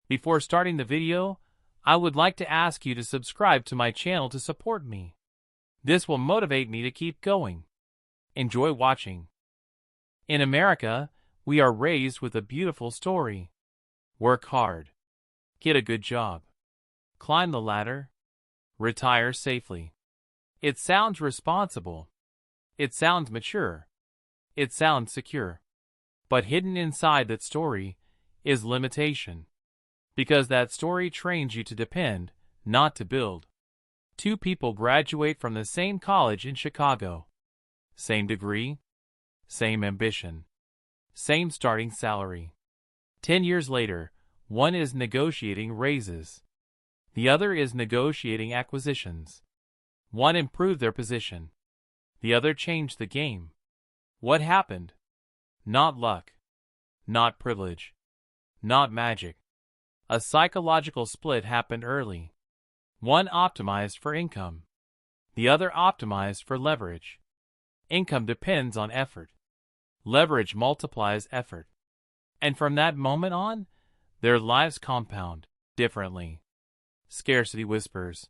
Before starting the video, I would like to ask you to subscribe to my channel to support me. This will motivate me to keep going. Enjoy watching. In America, we are raised with a beautiful story. Work hard. Get a good job. Climb the ladder. Retire safely. It sounds responsible. It sounds mature. It sounds secure. But hidden inside that story is limitation. Because that story trains you to depend, not to build. Two people graduate from the same college in Chicago. Same degree. Same ambition. Same starting salary. 10 years later, one is negotiating raises. The other is negotiating acquisitions. One improved their position. The other changed the game. What happened? Not luck. Not privilege. Not magic. A psychological split happened early. One optimized for income. The other optimized for leverage. Income depends on effort. Leverage multiplies effort. And from that moment on, their lives compound differently. Scarcity whispers.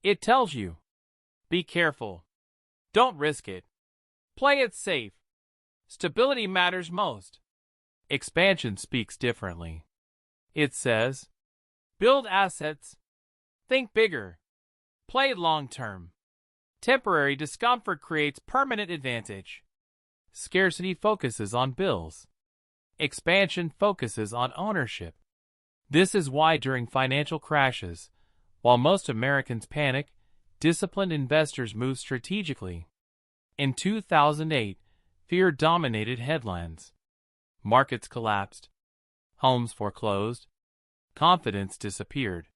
It tells you, be careful. Don't risk it. Play it safe. Stability matters most. Expansion speaks differently. It says, build assets. Think bigger. Play long term. Temporary discomfort creates permanent advantage. Scarcity focuses on bills. Expansion focuses on ownership. This is why during financial crashes, while most Americans panic, disciplined investors move strategically. In 2008, fear dominated headlines. Markets collapsed. Homes foreclosed. Confidence disappeared.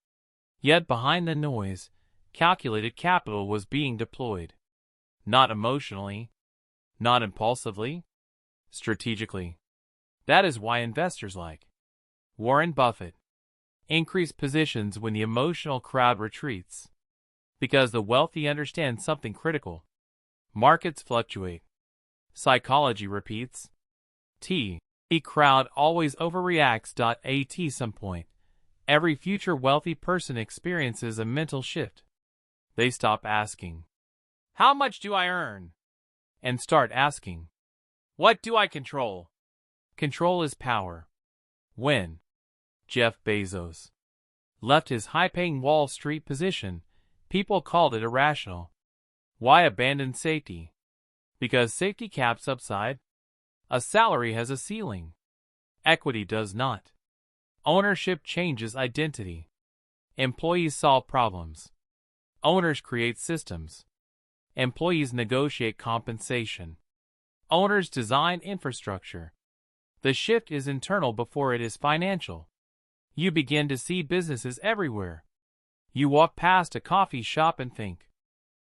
Yet behind the noise, calculated capital was being deployed. Not emotionally, not impulsively, strategically. That is why investors like Warren Buffett increase positions when the emotional crowd retreats. Because the wealthy understand something critical. Markets fluctuate. Psychology repeats. The crowd always overreacts. At some point, every future wealthy person experiences a mental shift. They stop asking, how much do I earn? And start asking, what do I control? Control is power. When Jeff Bezos left his high-paying Wall Street position, people called it irrational. Why abandon safety? Because safety caps upside. A salary has a ceiling. Equity does not. Ownership changes identity. Employees solve problems. Owners create systems. Employees negotiate compensation. Owners design infrastructure. The shift is internal before it is financial. You begin to see businesses everywhere. You walk past a coffee shop and think,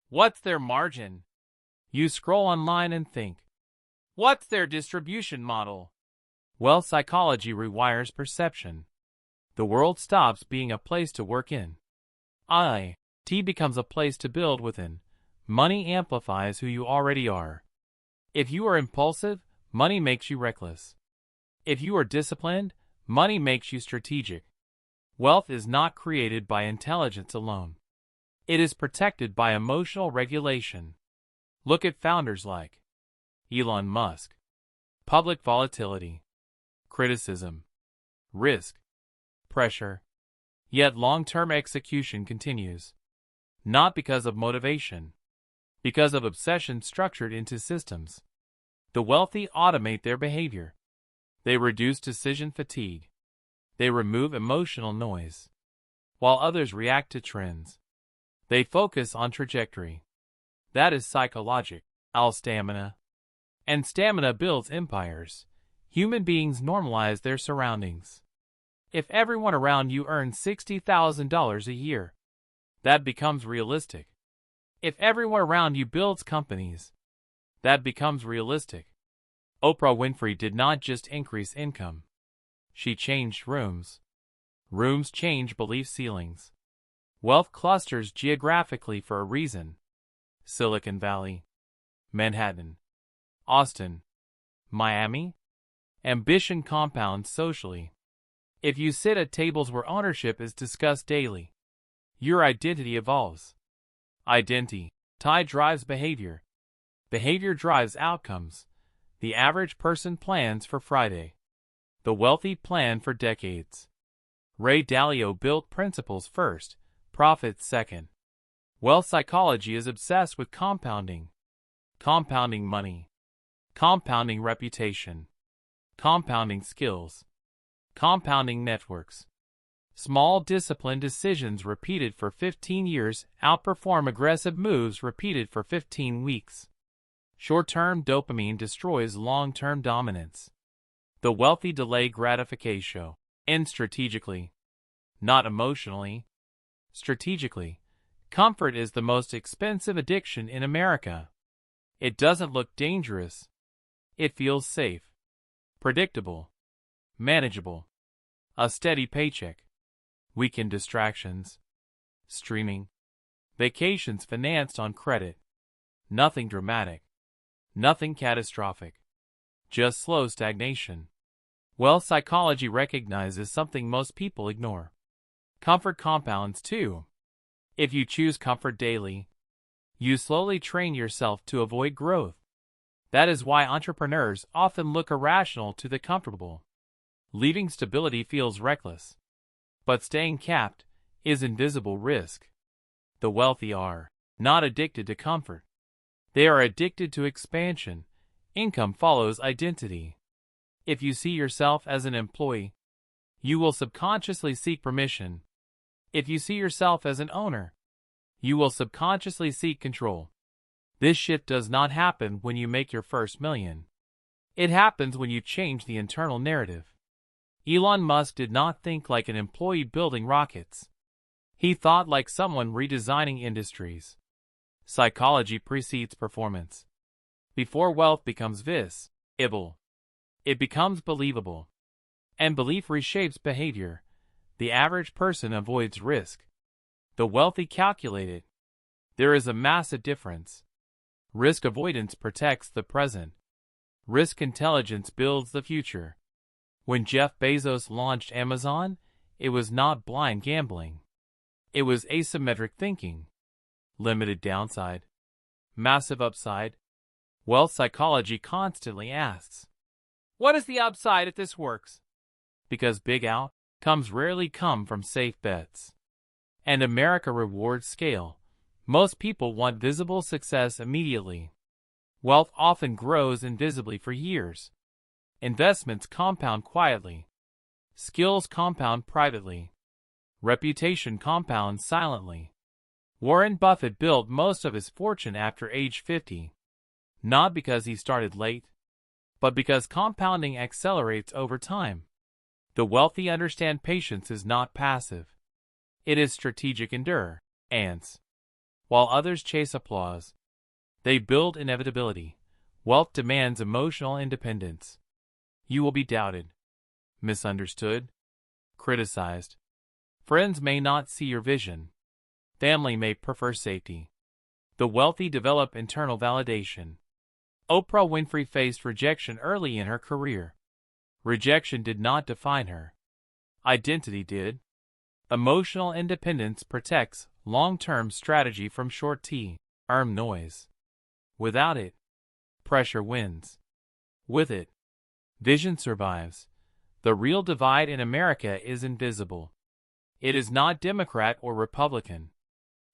what's their margin? You scroll online and think, what's their distribution model? Wealth psychology rewires perception. The world stops being a place to work in. IT becomes a place to build within. Money amplifies who you already are. If you are impulsive, money makes you reckless. If you are disciplined, money makes you strategic. Wealth is not created by intelligence alone. It is protected by emotional regulation. Look at founders like Elon Musk. Public volatility, criticism, risk, pressure. Yet long-term execution continues. Not because of motivation, because of obsession structured into systems. The wealthy automate their behavior. They reduce decision fatigue. They remove emotional noise. While others react to trends. They focus on trajectory. That is psychological stamina. And stamina builds empires. Human beings normalize their surroundings. If everyone around you earns $60,000 a year, that becomes realistic. If everyone around you builds companies, that becomes realistic. Oprah Winfrey did not just increase income. She changed rooms. Rooms change belief ceilings. Wealth clusters geographically for a reason. Silicon Valley, Manhattan, Austin, Miami. Ambition compounds socially. If you sit at tables where ownership is discussed daily, your identity evolves. Identity drives behavior. Behavior drives outcomes. The average person plans for Friday. The wealthy plan for decades. Ray Dalio built principles first, profits second. Wealth psychology is obsessed with compounding. Compounding money. Compounding reputation. Compounding skills. Compounding networks. Small disciplined decisions repeated for 15 years outperform aggressive moves repeated for 15 weeks. Short-term dopamine destroys long-term dominance. The wealthy delay gratification. And strategically. Not emotionally. Strategically. Comfort is the most expensive addiction in America. It doesn't look dangerous. It feels safe. Predictable. Manageable. A steady paycheck. Weekend distractions. Streaming. Vacations financed on credit. Nothing dramatic. Nothing catastrophic. Just slow stagnation. Wealth psychology recognizes something most people ignore. Comfort compounds too. If you choose comfort daily, you slowly train yourself to avoid growth. That is why entrepreneurs often look irrational to the comfortable. Leaving stability feels reckless. But staying capped is invisible risk. The wealthy are not addicted to comfort. They are addicted to expansion. Income follows identity. If you see yourself as an employee, you will subconsciously seek permission. If you see yourself as an owner, you will subconsciously seek control. This shift does not happen when you make your first million. It happens when you change the internal narrative. Elon Musk did not think like an employee building rockets. He thought like someone redesigning industries. Psychology precedes performance. Before wealth becomes visible, it becomes believable. And belief reshapes behavior. The average person avoids risk. The wealthy calculate it. There is a massive difference. Risk avoidance protects the present. Risk intelligence builds the future. When Jeff Bezos launched Amazon, it was not blind gambling. It was asymmetric thinking. Limited downside. Massive upside. Wealth psychology constantly asks, what is the upside if this works? Because big outcomes rarely come from safe bets. And America rewards scale. Most people want visible success immediately. Wealth often grows invisibly for years. Investments compound quietly. Skills compound privately. Reputation compounds silently. Warren Buffett built most of his fortune after age 50. Not because he started late, but because compounding accelerates over time. The wealthy understand patience is not passive. It is strategic endurance. While others chase applause, they build inevitability. Wealth demands emotional independence. You will be doubted, misunderstood, criticized. Friends may not see your vision. Family may prefer safety. The wealthy develop internal validation. Oprah Winfrey faced rejection early in her career. Rejection did not define her. Identity did. Emotional independence protects long-term strategy from short-term noise. Without it, pressure wins. With it, vision survives. The real divide in America is invisible. It is not Democrat or Republican.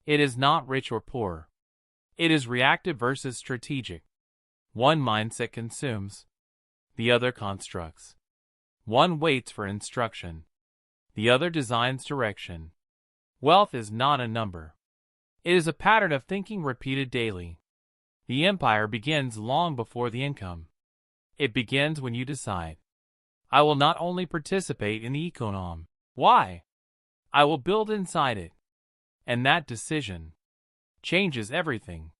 It is not rich or poor. It is reactive versus strategic. One mindset consumes. The other constructs. One waits for instruction. The other designs direction. Wealth is not a number. It is a pattern of thinking repeated daily. The empire begins long before the income. It begins when you decide, I will not only participate in the economy. Why? I will build inside it. And that decision changes everything.